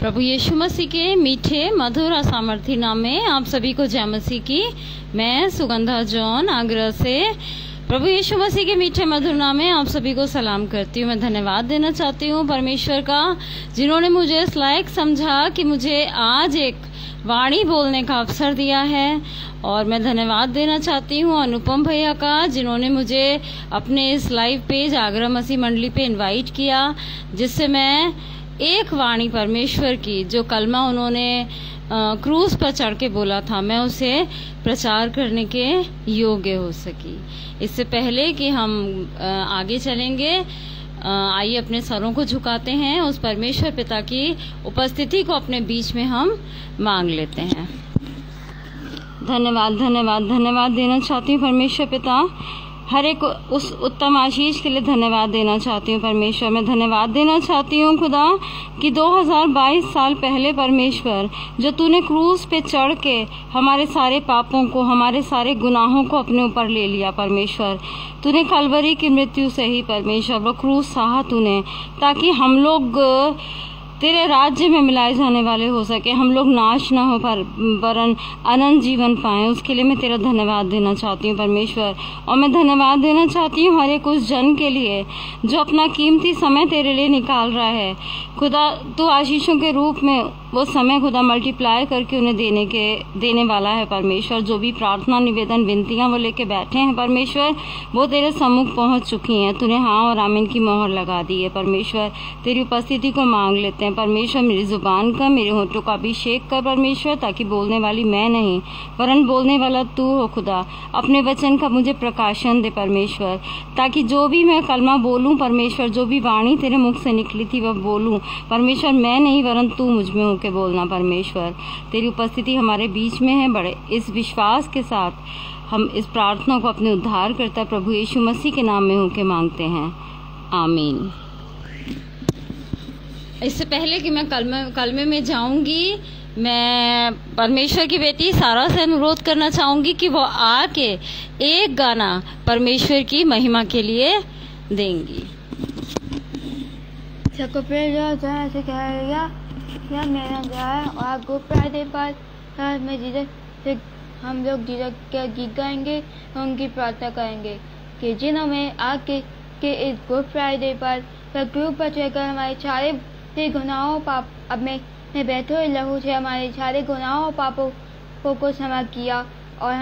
प्रभु यीशु मसीह के मीठे मधुर और सामर्थी नाम में आप सभी को जय मसीह की। मैं सुगंधा जॉन आगरा से प्रभु यीशु मसीह के मीठे मधुर नाम में आप सभी को सलाम करती हूँ। मैं धन्यवाद देना चाहती हूँ परमेश्वर का, जिन्होंने मुझे इस लायक समझा कि मुझे आज एक वाणी बोलने का अवसर दिया है। और मैं धन्यवाद देना चाहती हूँ अनुपम भैया का, जिन्होंने मुझे अपने इस लाइव पेज आगरा मसीह मंडली पे इनवाइट किया, जिससे मैं एक वाणी परमेश्वर की जो कलमा उन्होंने क्रूज पर चढ़ के बोला था, मैं उसे प्रचार करने के योग्य हो सकी। इससे पहले कि हम आगे चलेंगे, आइए अपने सरों को झुकाते हैं, उस परमेश्वर पिता की उपस्थिति को अपने बीच में हम मांग लेते हैं। धन्यवाद धन्यवाद धन्यवाद देना चाहती हूँ परमेश्वर पिता, हर एक उस उत्तम आशीष के लिए धन्यवाद देना चाहती हूँ परमेश्वर। मैं धन्यवाद देना चाहती हूँ खुदा कि 2022 साल पहले परमेश्वर, जो तूने क्रूज पे चढ़ के हमारे सारे पापों को, हमारे सारे गुनाहों को अपने ऊपर ले लिया परमेश्वर। तूने कलवरी की मृत्यु से ही परमेश्वर वो क्रूज सहा तूने, ताकि हम लोग तेरे राज्य में मिलाए जाने वाले हो सके, हम लोग नाश ना हो वरन अनंत जीवन पाएं। उसके लिए मैं तेरा धन्यवाद देना चाहती हूँ परमेश्वर। और मैं धन्यवाद देना चाहती हूँ हर एक उस जन के लिए जो अपना कीमती समय तेरे लिए निकाल रहा है खुदा। तू आशीषों के रूप में वो समय खुदा मल्टीप्लाई करके उन्हें देने वाला है परमेश्वर। जो भी प्रार्थना निवेदन विनतियां वो लेके बैठे हैं परमेश्वर, वो तेरे सम्मुख पहुंच चुकी हैं। तूने हाँ और आमीन की मोहर लगा दी है परमेश्वर। तेरी उपस्थिति को मांग लेते हैं परमेश्वर। मेरी जुबान का, मेरे होठों का अभिषेक कर परमेश्वर, ताकि बोलने वाली मैं नहीं वरन बोलने वाला तू हो खुदा। अपने वचन का मुझे प्रकाशन दे परमेश्वर, ताकि जो भी मैं कलमा बोलूं परमेश्वर, जो भी वाणी तेरे मुख से निकली थी वह बोलूं परमेश्वर, मैं नहीं वरन तू मुझ में होके बोलना परमेश्वर। तेरी उपस्थिति हमारे बीच में है। बड़े इस विश्वास के साथ हम इस प्रार्थना को अपने उद्धार करता प्रभु यीशु मसीह के नाम में होके मांगते हैं, आमीन। इससे पहले कि मैं कलमे में जाऊंगी, मैं परमेश्वर की बेटी सारा से अनुरोध करना चाहूंगी कि वो आके एक गाना परमेश्वर की महिमा के लिए देंगी। या मेरा गाय और गुड फ्राइडे पर में हम लोग जीसस के गीत गाएंगे, उनकी प्रार्थना करेंगे कि जिन्हों में आके के इस गुड फ्राइडे पर क्रूस पर चढ़कर हमारे सारे गुनाहों पाप अब में बैठे हुए लहू से हमारे सारे गुनाहों पापों को क्षमा किया और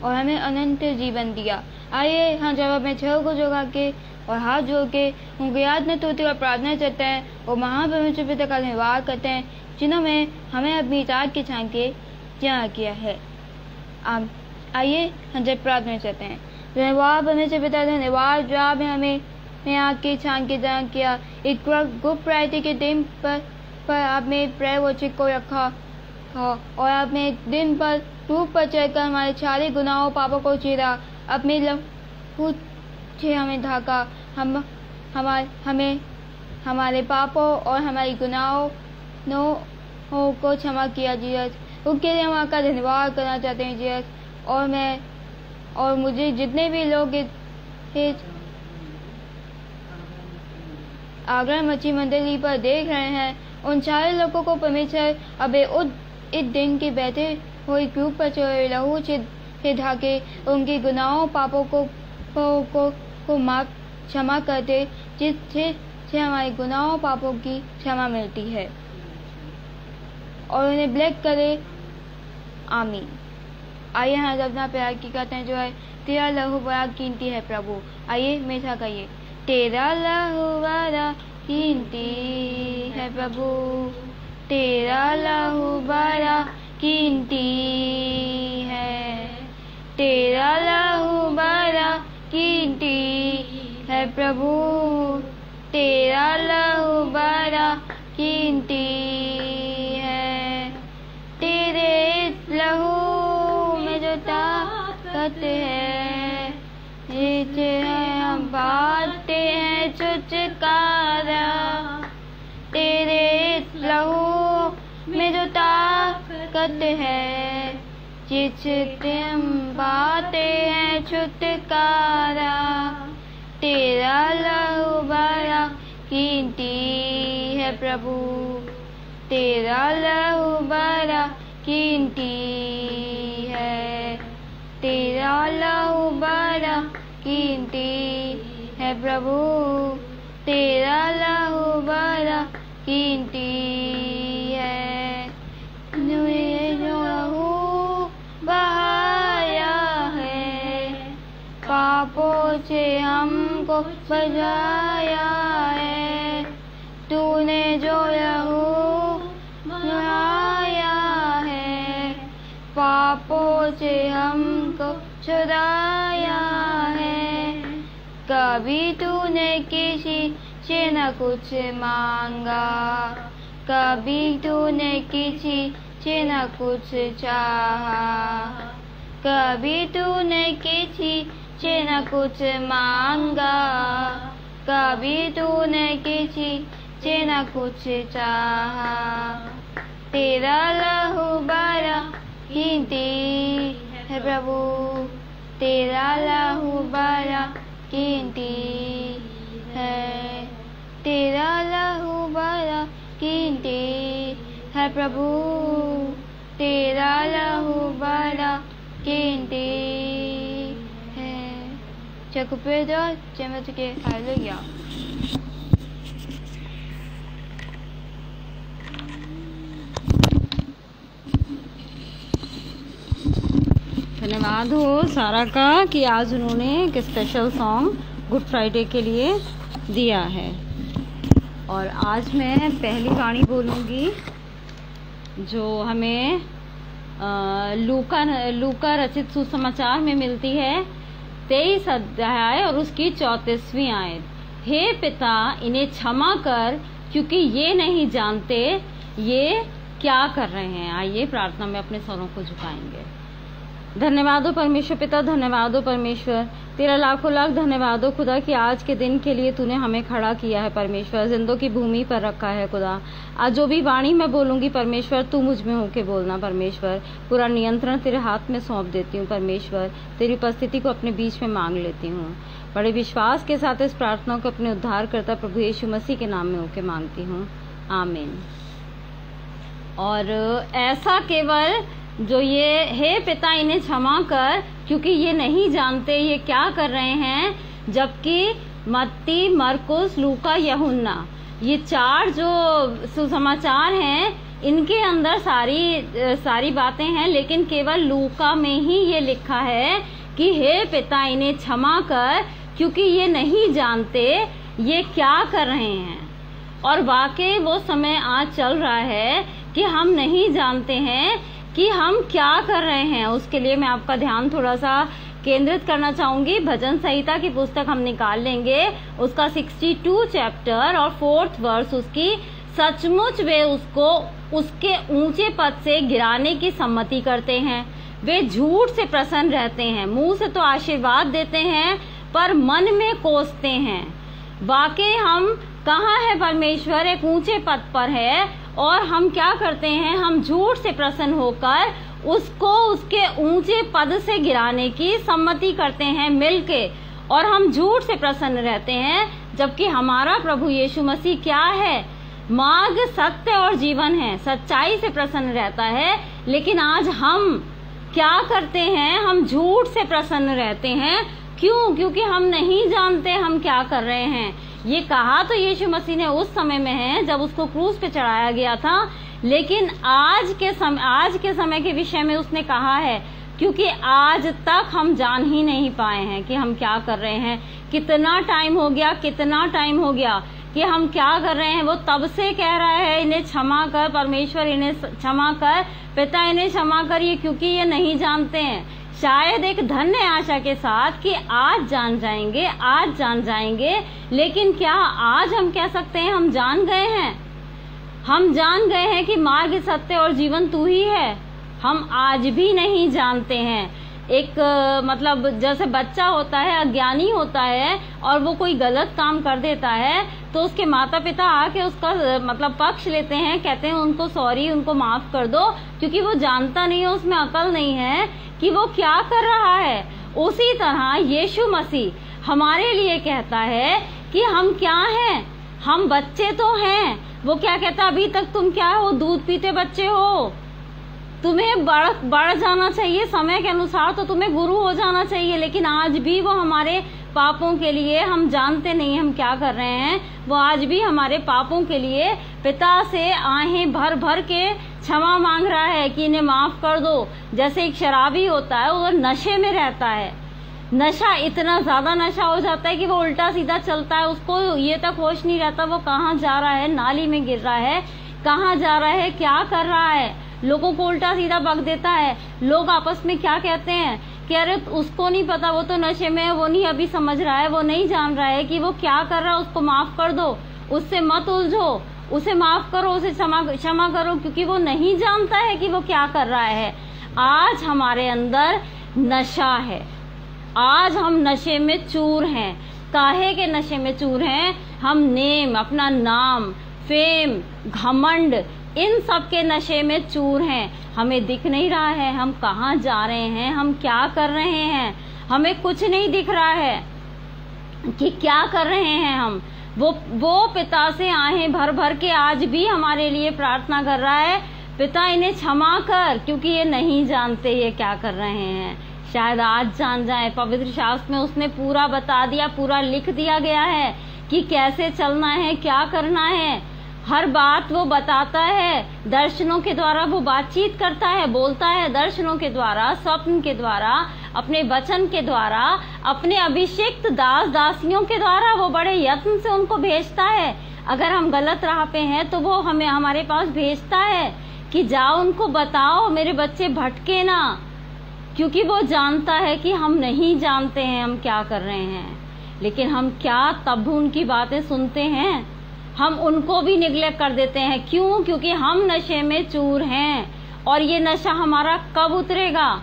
हमें अनंत जीवन दिया। आइए हम जब अपने छह को जोगा के और हाथ जोड़ के उनको याद न टूटे और प्रार्थना करते हैं और महापरमेश्वर पिता का धन्यवाद करते हैं, जिन्होंने हमें अपनी इताअत की छान के जहाँ किया है। आइए हम जब प्रार्थना करते हैं। धन्यवाद परमेश्वर पिता, धन्यवाद जो आपने हमें आके छान के जहाँ किया। एक गुड फ्राइडे के दिन पर आपने प्रेयर वर्शिप को रखा और आपने दिन पर क्रूस पर चढ़कर हमारे सारे गुनाहों पापों को चीरा, अपने लहू से हमें ढाका, हमें हमारे पापों और हमारे गुनाहों को क्षमा किया जीसस। उसके लिए हम आपका धन्यवाद करना चाहते हैं जीसस। और मुझे जितने भी लोग आगरा मसीह मंडली पर देख रहे हैं, उन सारे लोगों को परमेश्वर अब इस दिन के बैठे हुए क्रूस पर चढ़े लहू से ढाके उनके गुनाहों पापों को माफ क्षमा करते, जिससे हमारे गुनाहों पापों की क्षमा मिलती है और उन्हें ब्लेस करे, आमीन। आइए हम अपना प्यार की कहते हैं जो है, तेरा लहू बड़ा कीमती है प्रभु। आइए मेरा कहिए, तेरा लहू बड़ा कीमती है प्रभु, तेरा लहू बड़ा कीमती है, तेरा लहू बड़ा कीमती है प्रभु, तेरा लहू बड़ा कीमती है। तेरे इस लहू में जो ताकत है, जिसे हम पाते हैं छुटकारा। तेरे इस लहू में जो ताकत है, जिससे हम पाते हैं छुटकारा। तेरा लहू कीमती है प्रभु, तेरा लहू बड़ा कीमती है, तेरा लहू बड़ा कीमती है प्रभु, तेरा लहू बड़ा कीमती है। तूने जो लहू बहाया है, पापों से हमको बचाया है, तूने जो लहू बहाया है, पापों से हमको छुड़ाया है। कभी तूने किसी से न कुछ मांगा, कभी तूने किसी से न कुछ चाहा, कभी तूने किसी से न कुछ मांगा, कभी तूने किसी से न कुछ चाहा। तेरा लहू बड़ा कीमती है प्रभु, तेरा लहू बड़ा कीमती है, तेरा लहू बड़ा कीमती है प्रभु, तेरा लहू बड़ा कीमती है। जगुपेदा चमच के हालेलुया। धन्यवाद हो सारा का कि आज उन्होंने एक स्पेशल सॉन्ग गुड फ्राइडे के लिए दिया है। और आज मैं पहली वाणी बोलूँगी जो हमें लूका रचित सुसमाचार में मिलती है, 23 अध्याय और उसकी 34वीं आयत। हे पिता इन्हें क्षमा कर, क्योंकि ये नहीं जानते ये क्या कर रहे हैं। आइए प्रार्थना में अपने स्वरों को झुकाएंगे। धन्यवाद हो परमेश्वर पिता, धन्यवाद हो परमेश्वर, तेरा लाखों लाख धन्यवाद हो खुदा कि आज के दिन के लिए तूने हमें खड़ा किया है परमेश्वर, जिंदों की भूमि पर रखा है खुदा। आज जो भी वाणी मैं बोलूंगी परमेश्वर, तू मुझ में होके बोलना परमेश्वर। पूरा नियंत्रण तेरे हाथ में सौंप देती हूँ परमेश्वर, तेरी उपस्थिति को अपने बीच में मांग लेती हूँ। बड़े विश्वास के साथ इस प्रार्थना को अपने उद्धारकर्ता प्रभु यीशु मसीह के नाम में होके मांगती हूँ, आमीन। और ऐसा केवल जो ये हे पिता इन्हें क्षमा कर, क्योंकि ये नहीं जानते ये क्या कर रहे हैं, जबकि मत्ती, मरकुस, लूका, यूहन्ना, ये 4 जो सुसमाचार हैं इनके अंदर सारी बातें हैं, लेकिन केवल लूका में ही ये लिखा है कि हे पिता इन्हें क्षमा कर, क्योंकि ये नहीं जानते ये क्या कर रहे हैं। और वाकई वो समय आज चल रहा है कि हम नहीं जानते हैं कि हम क्या कर रहे हैं। उसके लिए मैं आपका ध्यान थोड़ा सा केंद्रित करना चाहूंगी। भजन संहिता की पुस्तक हम निकाल लेंगे, उसका 62 चैप्टर और 4th वर्स उसकी, सचमुच वे उसको उसके ऊंचे पद से गिराने की सम्मति करते हैं। वे झूठ से प्रसन्न रहते हैं, मुंह से तो आशीर्वाद देते हैं पर मन में कोसते हैं। वाकई हम कहाँ है परमेश्वर, एक ऊंचे पद पर है और हम क्या करते हैं, हम झूठ से प्रसन्न होकर उसको उसके ऊंचे पद से गिराने की सम्मति करते हैं मिलके, और हम झूठ से प्रसन्न रहते हैं, जबकि हमारा प्रभु यीशु मसीह क्या है, मार्ग, सत्य और जीवन है, सच्चाई से प्रसन्न रहता है। लेकिन आज हम क्या करते हैं, हम झूठ से प्रसन्न रहते हैं। क्यों? क्योंकि हम नहीं जानते हम क्या कर रहे हैं। ये कहा तो यीशु मसीह ने उस समय में है जब उसको क्रूस पे चढ़ाया गया था, लेकिन आज के समय के विषय में उसने कहा है, क्योंकि आज तक हम जान ही नहीं पाए हैं कि हम क्या कर रहे हैं। कितना टाइम हो गया कि हम क्या कर रहे हैं। वो तब से कह रहा है इन्हें क्षमा कर परमेश्वर, इन्हें क्षमा कर पिता, इन्हें क्षमा कर, ये क्योंकि ये नहीं जानते हैं। शायद एक धन्य आशा के साथ कि आज जान जाएंगे, लेकिन क्या आज हम कह सकते हैं हम जान गए हैं कि मार्ग, सत्य और जीवन तू ही है। हम आज भी नहीं जानते हैं। एक मतलब जैसे बच्चा होता है, अज्ञानी होता है और वो कोई गलत काम कर देता है, तो उसके माता पिता आके उसका मतलब पक्ष लेते हैं, कहते हैं उनको सॉरी, उनको माफ कर दो, क्योंकि वो जानता नहीं है, उसमें अकल नहीं है कि वो क्या कर रहा है। उसी तरह यीशु मसीह हमारे लिए कहता है कि हम क्या हैं, हम बच्चे तो हैं। वो क्या कहता, अभी तक तुम क्या हो, दूध पीते बच्चे हो, तुम्हें बढ़ जाना चाहिए समय के अनुसार, तो तुम्हें गुरु हो जाना चाहिए। लेकिन आज भी वो हमारे पापों के लिए, हम जानते नहीं हम क्या कर रहे हैं, वो आज भी हमारे पापों के लिए पिता से आहें भर भर के क्षमा मांग रहा है कि इन्हें माफ कर दो। जैसे एक शराबी होता है, वो नशे में रहता है, नशा इतना ज्यादा नशा हो जाता है कि वो उल्टा सीधा चलता है, उसको ये तक होश नहीं रहता वो कहाँ जा रहा है, नाली में गिर रहा है, कहाँ जा रहा है, क्या कर रहा है, लोगों को उल्टा सीधा बक देता है। लोग आपस में क्या कहते हैं कि अरे उसको नहीं पता, वो तो नशे में है, वो नहीं अभी समझ रहा है, वो नहीं जान रहा है कि वो क्या कर रहा है, उसको माफ कर दो, उससे मत उलझो, उसे माफ करो, उसे क्षमा करो, क्योंकि वो नहीं जानता है कि वो क्या कर रहा है। आज हमारे अंदर नशा है, आज हम नशे में चूर हैं। काहे के नशे में चूर हैं? हम नेम, अपना नाम, फेम, घमंड, इन सब के नशे में चूर हैं। हमें दिख नहीं रहा है हम कहाँ जा रहे हैं, हम क्या कर रहे हैं, हमें कुछ नहीं दिख रहा है कि क्या कर रहे हैं हम। वो पिता से आहें भर भर के आज भी हमारे लिए प्रार्थना कर रहा है, पिता इन्हें क्षमा कर, क्योंकि ये नहीं जानते ये क्या कर रहे हैं। शायद आज जान जाए। पवित्र शास्त्र में उसने पूरा बता दिया, पूरा लिख दिया गया है कि कैसे चलना है, क्या करना है, हर बात वो बताता है। दर्शनों के द्वारा वो बातचीत करता है, बोलता है, दर्शनों के द्वारा, स्वप्न के द्वारा, अपने वचन के द्वारा, अपने अभिषिक्त दास दासियों के द्वारा वो बड़े यत्न से उनको भेजता है। अगर हम गलत राह पे हैं तो वो हमें हमारे पास भेजता है कि जाओ उनको बताओ मेरे बच्चे भटके ना, क्योंकि वो जानता है कि हम नहीं जानते हैं हम क्या कर रहे हैं। लेकिन हम क्या तब उनकी बातें सुनते हैं, हम उनको भी निगलेक्ट कर देते हैं। क्यों? क्योंकि हम नशे में चूर हैं। और ये नशा हमारा कब उतरेगा?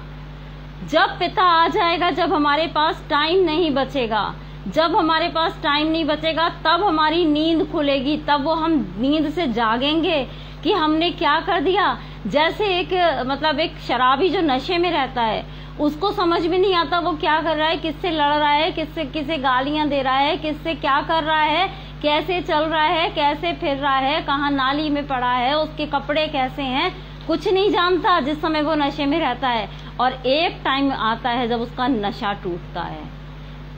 जब पिता आ जाएगा, जब हमारे पास टाइम नहीं बचेगा। जब हमारे पास टाइम नहीं बचेगा तब हमारी नींद खुलेगी, तब वो हम नींद से जागेंगे कि हमने क्या कर दिया। जैसे एक शराबी जो नशे में रहता है, उसको समझ में नहीं आता वो क्या कर रहा है, किससे लड़ रहा है, किससे गालियां दे रहा है, किससे क्या कर रहा है, कैसे चल रहा है, कैसे फिर रहा है, कहाँ नाली में पड़ा है, उसके कपड़े कैसे हैं, कुछ नहीं जानता जिस समय वो नशे में रहता है। और एक टाइम आता है जब उसका नशा टूटता है,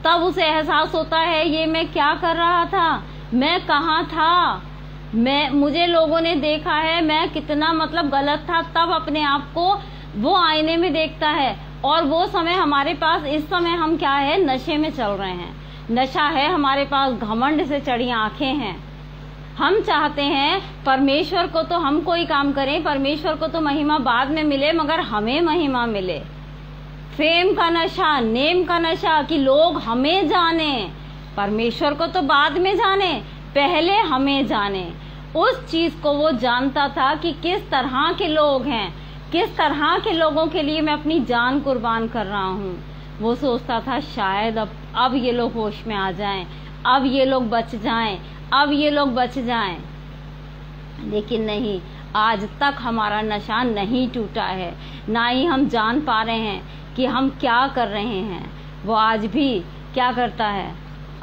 तब उसे एहसास होता है ये मैं क्या कर रहा था, मैं कहाँ था, मुझे लोगों ने देखा है, मैं कितना गलत था। तब अपने आप को वो आईने में देखता है। और वो समय हमारे पास, इस समय हम क्या है, नशे में चल रहे हैं। नशा है हमारे पास, घमंड से चढ़ी आंखें हैं। हम चाहते हैं परमेश्वर को तो हम कोई काम करें, परमेश्वर को तो महिमा बाद में मिले, मगर हमें महिमा मिले। फेम का नशा, नेम का नशा, कि लोग हमें जाने। परमेश्वर को तो बाद में जाने, पहले हमें जाने। उस चीज को वो जानता था कि किस तरह के लोग हैं, किस तरह के लोगों के लिए मैं अपनी जान कुर्बान कर रहा हूँ। वो सोचता था शायद अब ये लोग होश में आ जाएं, अब ये लोग बच जाएं, अब ये लोग बच जाएं। लेकिन नहीं, आज तक हमारा नशा नहीं टूटा है, ना ही हम जान पा रहे हैं कि हम क्या कर रहे हैं। वो आज भी क्या करता है,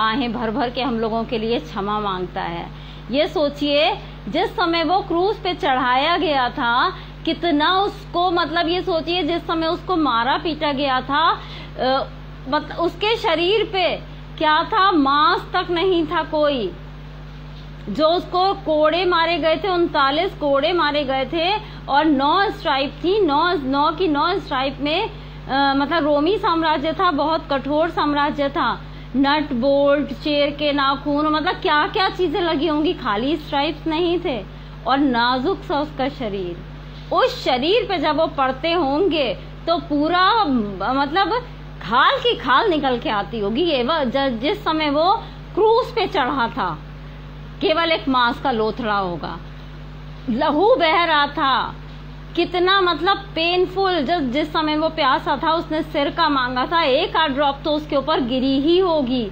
आहें भर भर के हम लोगों के लिए क्षमा मांगता है। ये सोचिए, जिस समय वो क्रूस पे चढ़ाया गया था, कितना उसको ये सोचिए, जिस समय उसको मारा पीटा गया था, उसके शरीर पे क्या था, मांस तक नहीं था कोई। जो उसको कोड़े मारे गए थे, 39 कोड़े मारे गए थे, और 9 स्ट्राइप थी, 9 स्ट्राइप में रोमी साम्राज्य था, बहुत कठोर साम्राज्य था। नट बोल्ट, शेर के नाखून, क्या क्या चीजें लगी होंगी, खाली स्ट्राइप्स नहीं थे। और नाजुक सा उसका शरीर, उस शरीर पे जब वो पड़ते होंगे तो पूरा खाल की खाल निकल के आती होगी। जिस समय वो क्रूस पे चढ़ा था, केवल एक मांस का लोथड़ा होगा, लहू बह रहा था, कितना पेनफुल। जिस समय वो प्यासा था, उसने सिर का मांगा था, एक आध ड्रॉप तो उसके ऊपर गिरी ही होगी,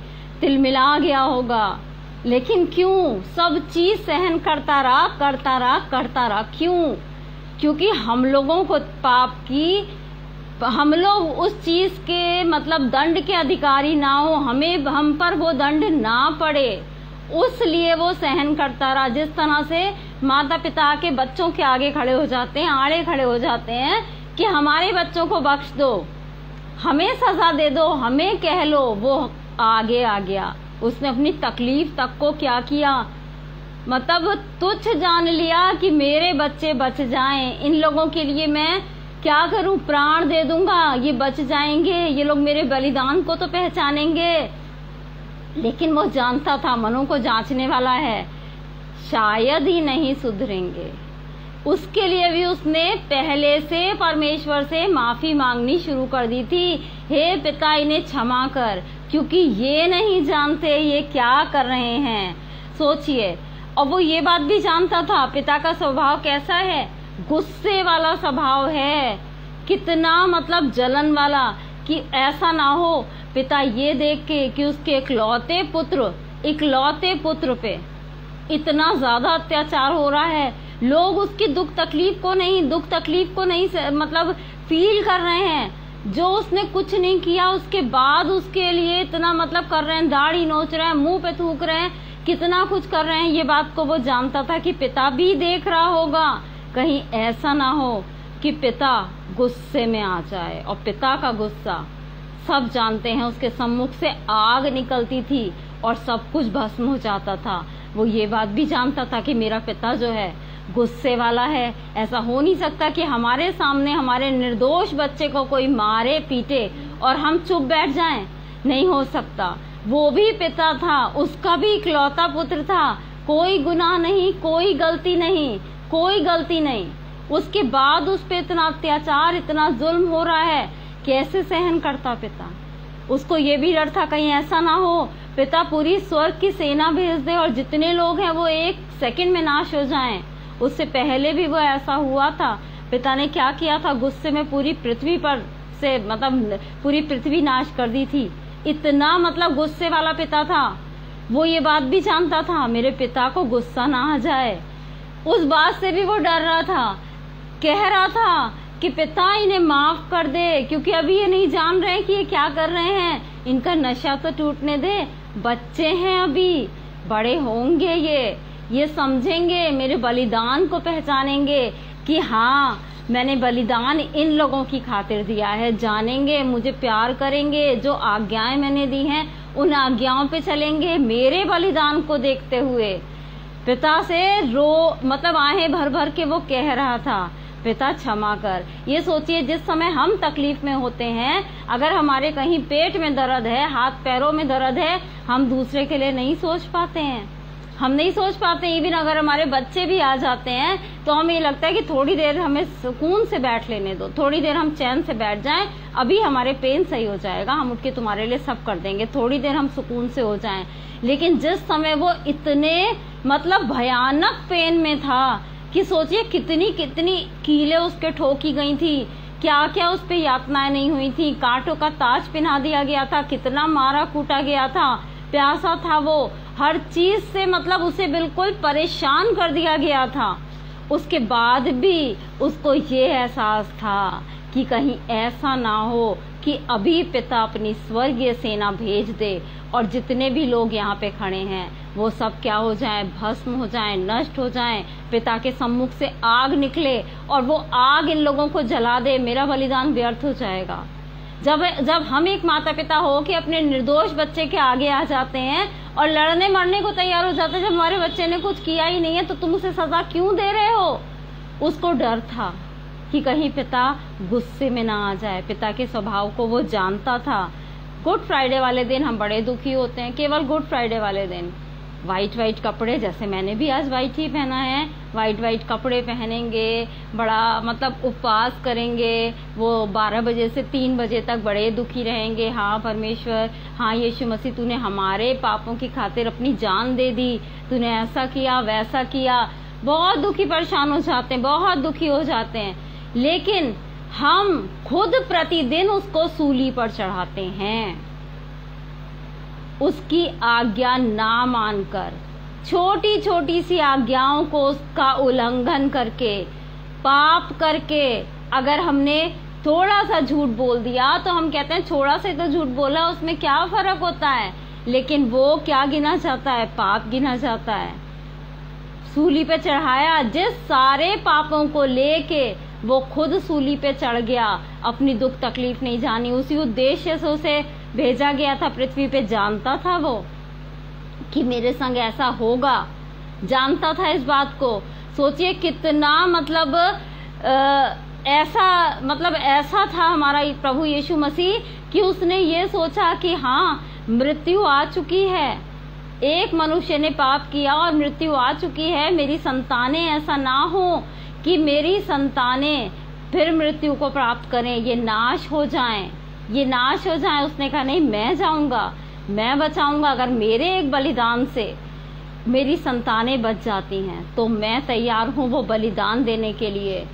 तिलमिला गया होगा। लेकिन क्यों? सब चीज सहन करता रहा। क्यों? क्योंकि हम लोगों को पाप की, हम लोग उस चीज के दंड के अधिकारी ना हो, हम पर वो दंड ना पड़े। उसलिए वो सहन करता रहा। जिस तरह से माता पिता के बच्चों के आगे खड़े हो जाते हैं, आड़े खड़े हो जाते हैं कि हमारे बच्चों को बख्श दो, हमें सजा दे दो, हमें कह लो, वो आगे आ गया। उसने अपनी तकलीफ तक को क्या किया, मतलब तुच्छ जान लिया कि मेरे बच्चे बच जाएं, इन लोगों के लिए मैं क्या करूं, प्राण दे दूंगा, ये बच जाएंगे, ये लोग मेरे बलिदान को तो पहचानेंगे। लेकिन वो जानता था मनों को जांचने वाला है, शायद ही नहीं सुधरेंगे। उसके लिए भी उसने पहले से परमेश्वर से माफी मांगनी शुरू कर दी थी, हे पिता इन्हें क्षमा कर, क्योंकि ये नहीं जानते ये क्या कर रहे हैं। सोचिए, और वो ये बात भी जानता था पिता का स्वभाव कैसा है, गुस्से वाला स्वभाव है, कितना मतलब जलन वाला, कि ऐसा ना हो पिता ये देख के कि उसके इकलौते पुत्र पे इतना ज्यादा अत्याचार हो रहा है, लोग उसकी दुख तकलीफ को नहीं मतलब फील कर रहे हैं, जो उसने कुछ नहीं किया उसके बाद उसके लिए इतना मतलब कर रहे हैं, दाढ़ी नोच रहे हैं, मुंह पे थूक रहे हैं, कितना कुछ कर रहे हैं। ये बात को वो जानता था कि पिता भी देख रहा होगा, कहीं ऐसा ना हो कि पिता गुस्से में आ जाए। और पिता का गुस्सा सब जानते हैं, उसके सम्मुख से आग निकलती थी और सब कुछ भस्म हो जाता था। वो ये बात भी जानता था कि मेरा पिता जो है गुस्से वाला है, ऐसा हो नहीं सकता कि हमारे सामने हमारे निर्दोष बच्चे को कोई मारे पीटे और हम चुप बैठ जाएं, नहीं हो सकता। वो भी पिता था, उसका भी इकलौता पुत्र था, कोई गुनाह नहीं, कोई गलती नहीं, उसके बाद उस पे इतना अत्याचार, इतना जुल्म हो रहा है, कैसे सहन करता पिता। उसको ये भी डर था कहीं ऐसा ना हो पिता पूरी स्वर्ग की सेना भेज दे और जितने लोग हैं वो 1 सेकंड में नाश हो जाएं। उससे पहले भी वो ऐसा हुआ था। पिता ने क्या किया था, गुस्से में पूरी पृथ्वी पर से मतलब पूरी पृथ्वी नाश कर दी थी। इतना मतलब गुस्से वाला पिता था। वो ये बात भी जानता था मेरे पिता को गुस्सा ना आ जाए, उस बात से भी वो डर रहा था। कह रहा था कि पिता इन्हें माफ कर दे, क्योंकि अभी ये नहीं जान रहे कि ये क्या कर रहे हैं, इनका नशा तो टूटने दे, बच्चे हैं अभी, बड़े होंगे, ये समझेंगे, मेरे बलिदान को पहचानेंगे कि हाँ मैंने बलिदान इन लोगों की खातिर दिया है, जानेंगे, मुझे प्यार करेंगे, जो आज्ञाएं मैंने दी हैं उन आज्ञाओं पे चलेंगे, मेरे बलिदान को देखते हुए। पिता से मतलब आहें भर भर के वो कह रहा था, पिता क्षमा कर। ये सोचिए, जिस समय हम तकलीफ में होते हैं, अगर हमारे कहीं पेट में दर्द है, हाथ पैरों में दर्द है, हम दूसरे के लिए नहीं सोच पाते हैं, हम नहीं सोच पाते। इवन अगर हमारे बच्चे भी आ जाते हैं तो हमें ये लगता है कि थोड़ी देर हमें सुकून से बैठ लेने दो, थोड़ी देर हम चैन से बैठ जाएं, अभी हमारे पेन सही हो जाएगा, हम उठ के तुम्हारे लिए सब कर देंगे, थोड़ी देर हम सुकून से हो जाएं। लेकिन जिस समय वो इतने मतलब भयानक पेन में था कि सोचिए कितनी कितनी कीलें उसके ठोकी गई थी, क्या क्या उस पे यातनाएं नहीं हुई थी, कांटों का ताज पहना दिया गया था, कितना मारा कूटा गया था, प्यासा था वो, हर चीज से मतलब उसे बिल्कुल परेशान कर दिया गया था। उसके बाद भी उसको ये एहसास था कि कहीं ऐसा ना हो कि अभी पिता अपनी स्वर्गीय सेना भेज दे और जितने भी लोग यहाँ पे खड़े हैं वो सब क्या हो जाएं, भस्म हो जाएं, नष्ट हो जाएं, पिता के सम्मुख से आग निकले और वो आग इन लोगों को जला दे, मेरा बलिदान व्यर्थ हो जाएगा। जब हम एक माता पिता हो के अपने निर्दोष बच्चे के आगे आ जाते हैं और लड़ने मरने को तैयार हो जाते हैं, जब हमारे बच्चे ने कुछ किया ही नहीं है तो तुम उसे सजा क्यों दे रहे हो। उसको डर था कि कहीं पिता गुस्से में ना आ जाए, पिता के स्वभाव को वो जानता था। गुड फ्राइडे वाले दिन हम बड़े दुखी होते हैं, केवल गुड फ्राइडे वाले दिन वाइट कपड़े, जैसे मैंने भी आज वाइट ही पहना है, वाइट कपड़े पहनेंगे, बड़ा मतलब उपवास करेंगे, वो 12 बजे से 3 बजे तक बड़े दुखी रहेंगे। हाँ परमेश्वर, हाँ यीशु मसीह, तूने हमारे पापों की खातिर अपनी जान दे दी, तूने ऐसा किया वैसा किया। बहुत दुखी परेशान हो जाते हैं, बहुत दुखी हो जाते हैं, लेकिन हम खुद प्रतिदिन उसको सूली पर चढ़ाते हैं, उसकी आज्ञा ना मानकर, छोटी छोटी सी आज्ञाओं को उसका उल्लंघन करके, पाप करके। अगर हमने थोड़ा सा झूठ बोल दिया तो हम कहते हैं थोड़ा सा तो झूठ बोला, उसमें क्या फर्क होता है। लेकिन वो क्या गिना जाता है? पाप गिना जाता है। सूली पे चढ़ाया, जिस सारे पापों को लेके वो खुद सूली पे चढ़ गया, अपनी दुख तकलीफ नहीं जानी, उसी उद्देश्य से उसे भेजा गया था पृथ्वी पे। जानता था वो कि मेरे संग ऐसा होगा, जानता था इस बात को। सोचिए कितना ऐसा था हमारा प्रभु यीशु मसीह कि उसने ये सोचा कि हाँ, मृत्यु आ चुकी है, एक मनुष्य ने पाप किया और मृत्यु आ चुकी है, मेरी संतानें ऐसा ना हो कि मेरी संतानें फिर मृत्यु को प्राप्त करें, ये नाश हो जाएं। उसने कहा नहीं, मैं जाऊंगा, मैं बचाऊंगा। अगर मेरे एक बलिदान से मेरी संतानें बच जाती हैं तो मैं तैयार हूँ वो बलिदान देने के लिए।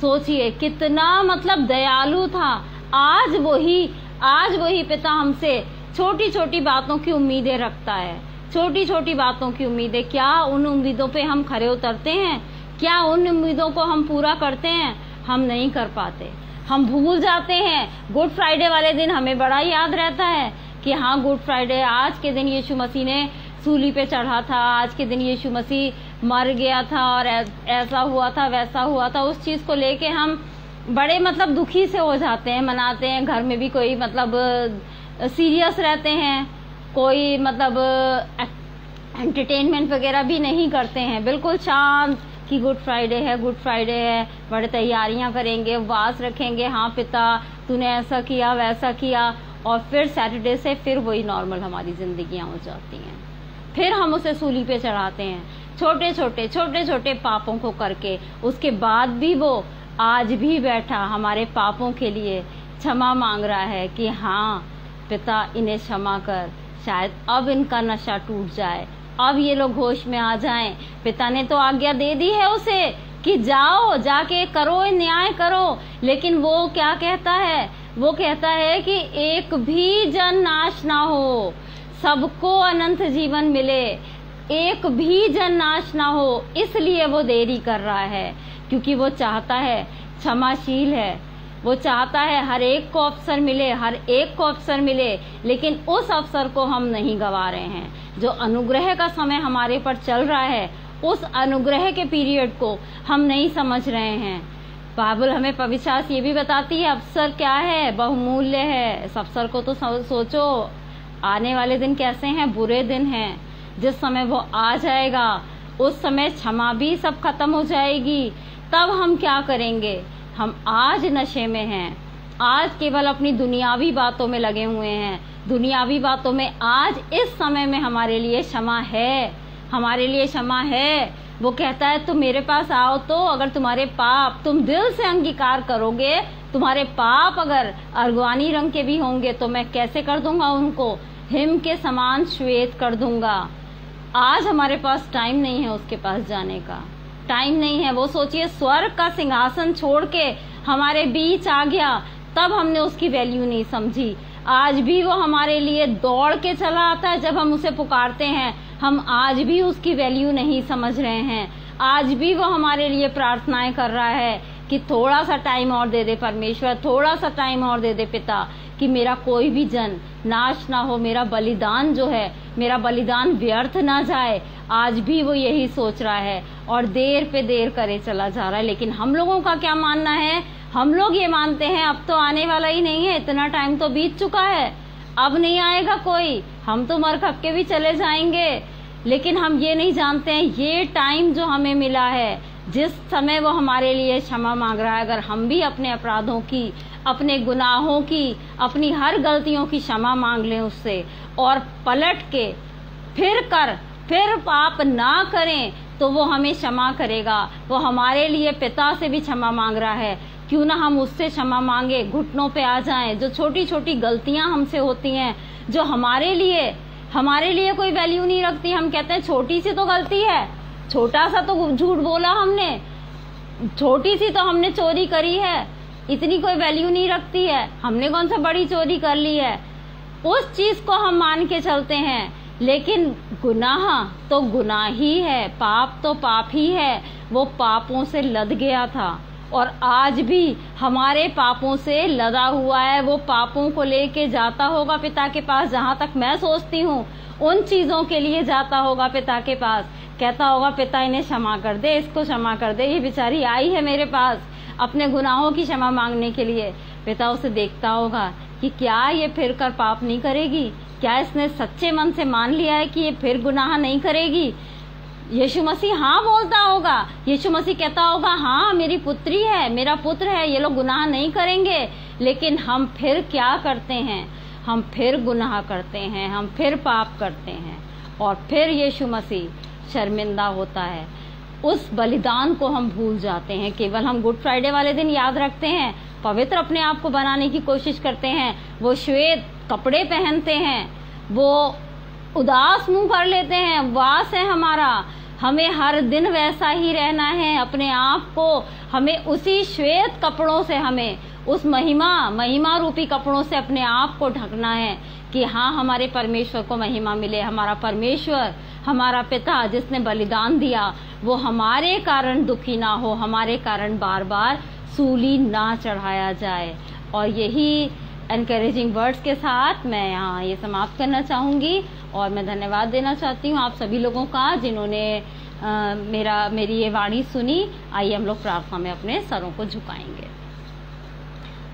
सोचिए कितना दयालु था। आज वही पिता हमसे छोटी छोटी बातों की उम्मीदें रखता है, छोटी छोटी बातों की उम्मीदें। क्या उन उम्मीदों पे हम खरे उतरते हैं? क्या उन उम्मीदों को हम पूरा करते हैं? हम नहीं कर पाते, हम भूल जाते हैं। गुड फ्राइडे वाले दिन हमें बड़ा याद रहता है कि हाँ, गुड फ्राइडे, आज के दिन यीशु मसीह ने सूली पे चढ़ा था, आज के दिन यीशु मसीह मर गया था और ऐसा हुआ था, वैसा हुआ था। उस चीज को लेके हम बड़े दुखी से हो जाते हैं, मनाते हैं। घर में भी कोई सीरियस रहते हैं, कोई एंटरटेनमेंट वगैरह भी नहीं करते हैं, बिल्कुल शांत कि गुड फ्राइडे है, बड़े तैयारियां करेंगे, उपवास रखेंगे, हाँ पिता तूने ऐसा किया वैसा किया। और फिर सैटरडे से फिर वही नॉर्मल हमारी जिंदगियां हो जाती हैं। फिर हम उसे सूली पे चढ़ाते हैं, छोटे छोटे पापों को करके। उसके बाद भी वो आज भी बैठा हमारे पापों के लिए क्षमा मांग रहा है कि हाँ पिता, इन्हें क्षमा कर, शायद अब इनका नशा टूट जाए, अब ये लोग होश में आ जाएं। पिता ने तो आज्ञा दे दी है उसे कि जाओ, जाके करो, न्याय करो। लेकिन वो क्या कहता है? वो कहता है कि एक भी जन नाश ना हो, सबको अनंत जीवन मिले, एक भी जन नाश ना हो। इसलिए वो देरी कर रहा है, क्योंकि वो चाहता है, क्षमाशील है, वो चाहता है हर एक को अवसर मिले, लेकिन उस अवसर को हम नहीं गवा रहे हैं। जो अनुग्रह का समय हमारे पर चल रहा है, उस अनुग्रह के पीरियड को हम नहीं समझ रहे हैं। बाइबल हमें पवित्र शास्त्र ये भी बताती है अवसर क्या है, बहुमूल्य है। इस अवसर को तो सोचो, आने वाले दिन कैसे हैं, बुरे दिन हैं। जिस समय वो आ जाएगा उस समय क्षमा भी सब खत्म हो जाएगी। तब हम क्या करेंगे? हम आज नशे में हैं, आज केवल अपनी दुनियावी बातों में लगे हुए हैं, दुनियावी बातों में। आज इस समय में हमारे लिए क्षमा है, हमारे लिए क्षमा है। वो कहता है तुम मेरे पास आओ, तो अगर तुम्हारे पाप तुम दिल से अंगीकार करोगे, तुम्हारे पाप अगर अर्गवानी रंग के भी होंगे तो मैं कैसे कर दूंगा उनको? हिम के समान श्वेत कर दूंगा। आज हमारे पास टाइम नहीं है उसके पास जाने का, टाइम नहीं है। वो सोचिए स्वर्ग का सिंहासन छोड़ के हमारे बीच आ गया, तब हमने उसकी वैल्यू नहीं समझी। आज भी वो हमारे लिए दौड़ के चला आता है जब हम उसे पुकारते हैं। हम आज भी उसकी वैल्यू नहीं समझ रहे हैं। आज भी वो हमारे लिए प्रार्थनाएं कर रहा है कि थोड़ा सा टाइम और दे दे परमेश्वर, थोड़ा सा टाइम और दे दे पिता, कि मेरा कोई भी जन नाश ना हो, मेरा बलिदान जो है, मेरा बलिदान व्यर्थ ना जाए। आज भी वो यही सोच रहा है और देर पे देर करे चला जा रहा है। लेकिन हम लोगों का क्या मानना है? हम लोग ये मानते हैं अब तो आने वाला ही नहीं है, इतना टाइम तो बीत चुका है, अब नहीं आएगा कोई, हम तो मर खप के भी चले जाएंगे। लेकिन हम ये नहीं जानते हैं ये टाइम जो हमें मिला है, जिस समय वो हमारे लिए क्षमा मांग रहा है, अगर हम भी अपने अपराधों की, अपने गुनाहों की, अपनी हर गलतियों की क्षमा मांग लें उससे और पलट के फिर पाप ना करें, तो वो हमें क्षमा करेगा। वो हमारे लिए पिता से भी क्षमा मांग रहा है। क्यों ना हम उससे क्षमा मांगे, घुटनों पे आ जाएं। जो छोटी छोटी गलतियां हमसे होती हैं, जो हमारे लिए कोई वैल्यू नहीं रखती, हम कहते हैं छोटी सी तो गलती है, छोटा सा तो झूठ बोला हमने, छोटी सी तो हमने चोरी करी है, इतनी कोई वैल्यू नहीं रखती है, हमने कौन सा बड़ी चोरी कर ली है, उस चीज को हम मान के चलते हैं। लेकिन गुनाह तो गुनाह ही है, पाप तो पाप ही है। वो पापों से लद गया था और आज भी हमारे पापों से लदा हुआ है। वो पापों को लेके जाता होगा पिता के पास, जहां तक मैं सोचती हूँ उन चीजों के लिए जाता होगा पिता के पास, कहता होगा पिता इन्हें क्षमा कर दे, इसको क्षमा कर दे, ये बेचारी आई है मेरे पास अपने गुनाहों की क्षमा मांगने के लिए। पिता उसे देखता होगा कि क्या ये फिर कर पाप नहीं करेगी, क्या इसने सच्चे मन से मान लिया है कि ये फिर गुनाह नहीं करेगी। यीशु मसीह हाँ बोलता होगा, यीशु मसीह कहता होगा हाँ मेरी पुत्री है, मेरा पुत्र है, ये लोग गुनाह नहीं करेंगे। लेकिन हम फिर क्या करते हैं, हम फिर गुनाह करते हैं, हम फिर पाप करते हैं और फिर यीशु मसीह शर्मिंदा होता है। उस बलिदान को हम भूल जाते हैं। केवल हम गुड फ्राइडे वाले दिन याद रखते हैं, पवित्र अपने आप को बनाने की कोशिश करते हैं, वो श्वेत कपड़े पहनते हैं, वो उदास मुंह कर लेते हैं, उपवास है हमारा। हमें हर दिन वैसा ही रहना है, अपने आप को हमें उसी श्वेत कपड़ों से, हमें उस महिमा रूपी कपड़ों से अपने आप को ढकना है कि हाँ हमारे परमेश्वर को महिमा मिले। हमारा परमेश्वर, हमारा पिता जिसने बलिदान दिया, वो हमारे कारण दुखी ना हो, हमारे कारण बार बार सूली ना चढ़ाया जाए। और यही एनकरेजिंग वर्ड्स के साथ मैं यहाँ ये समाप्त करना चाहूँगी और मैं धन्यवाद देना चाहती हूँ आप सभी लोगों का जिन्होंने मेरी ये वाणी सुनी। आइए हम लोग प्रार्थना में अपने सरों को झुकाएंगे।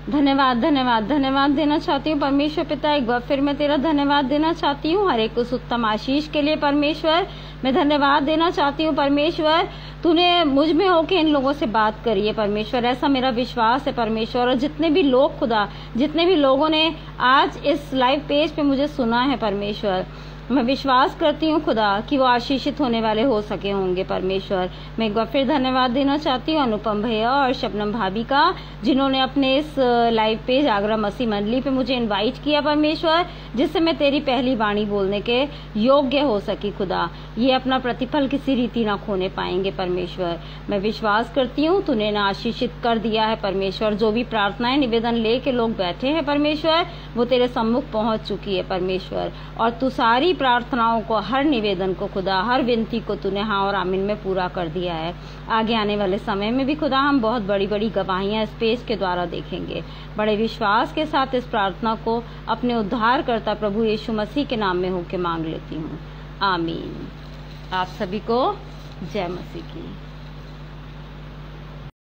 धन्यवाद धन्यवाद धन्यवाद देना चाहती हूँ परमेश्वर पिता, एक बार फिर मैं तेरा धन्यवाद देना चाहती हूँ हर एक उस उत्तम आशीष के लिए। परमेश्वर मैं धन्यवाद देना चाहती हूँ परमेश्वर, तूने मुझ में होके इन लोगों से बात करी है परमेश्वर, ऐसा मेरा विश्वास है परमेश्वर। और जितने भी लोग खुदा, जितने भी लोगों ने आज इस लाइव पेज पे मुझे सुना है परमेश्वर, मैं विश्वास करती हूँ खुदा कि वो आशीषित होने वाले हो सके होंगे परमेश्वर। मैं एक बार फिर धन्यवाद देना चाहती हूँ अनुपम भैया और शबनम भाभी का, जिन्होंने अपने इस लाइव पेज आगरा मसीह मंडली पे मुझे इनवाइट किया परमेश्वर, जिससे मैं तेरी पहली वाणी बोलने के योग्य हो सकी खुदा। ये अपना प्रतिफल किसी रीति ना खोने पाएंगे परमेश्वर। मैं विश्वास करती हूँ तूने ना आशीषित कर दिया है परमेश्वर। जो भी प्रार्थनाएं निवेदन ले के लोग बैठे हैं परमेश्वर, वो तेरे सम्मुख पहुंच चुकी है परमेश्वर। और तू सारी प्रार्थनाओं को, हर निवेदन को खुदा, हर विनती को तूने हाँ और आमीन में पूरा कर दिया है। आगे आने वाले समय में भी खुदा हम बहुत बड़ी बड़ी गवाहियां इस पेज के द्वारा देखेंगे। बड़े विश्वास के साथ इस प्रार्थना को अपने उद्धारकर्ता प्रभु यीशु मसीह के नाम में होके मांग लेती हूँ, आमीन। आप सभी को जय मसीह की।